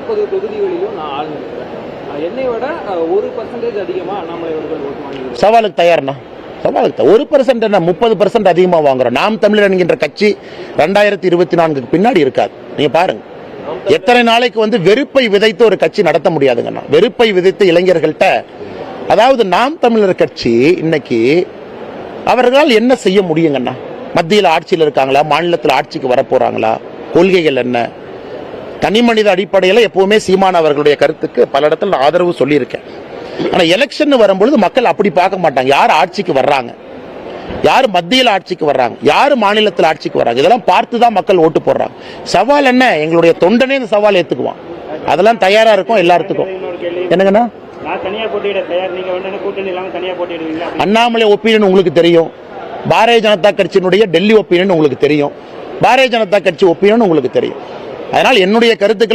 40 தொகுதிகளிலும் நான் ஆளுநர் என்னை விட 1% அதிகமா அண்ணாமலை அவர்கள் ஓட்டு வாங்கி சவாலுக்கு தயார்னா சவாலுக்கு 1% என்ன 30% அதிகமா வாங்குறோம். நாம் தமிழர் என்கின்ற கட்சி 2024 பின்னாடி இருக்காது. நீங்க பாருங்க எத்தனை நாளைக்கு வெறுப்பை விதைத்து ஒரு கட்சி நடத்த முடியாதுங்கண்ணா. வெறுப்பை விதைத்து இளைஞர்கள்ட்ட, அதாவது நாம் தமிழர் கட்சி இன்னைக்கு அவர்களால் என்ன செய்ய முடியுங்கண்ணா? மத்தியில் ஆட்சியில் இருக்காங்களா, மாநிலத்தில் ஆட்சிக்கு வரப்போறாங்களா, கொள்கைகள் என்ன? தனி மனித அடிப்படையில் எப்பவுமே சீமான் அவர்களுடைய கருத்துக்கு பல இடத்துல நான் ஆதரவு சொல்லியிருக்கேன். ஆனா எலெக்ஷன் வரும்பொழுது மக்கள் அப்படி பார்க்க மாட்டாங்க. யார் ஆட்சிக்கு வர்றாங்க, யார் மத்தியில் ஆட்சிக்கு வர்றாங்க, யார் மாநிலத்தில் ஆட்சிக்கு வர்றாங்க, இதெல்லாம் பார்த்து தான் மக்கள் ஓட்டு போடுறாங்க. சவால் என்ன? எங்களுடைய தொண்டனே இந்த சவால் ஏத்துக்குவான். அதெல்லாம் தயாரா இருக்கும் எல்லாத்துக்கும். என்னங்கண்ணா, அண்ணாமலை ஒப்பீனியன் உங்களுக்கு தெரியும், பாரதிய ஜனதா கட்சியினுடைய டெல்லி ஒப்பீனியன் உங்களுக்கு தெரியும், பாரதிய ஜனதா கட்சி ஒப்பீனியன் உங்களுக்கு தெரியும். அதனால் என்னுடைய கருத்துக்கள்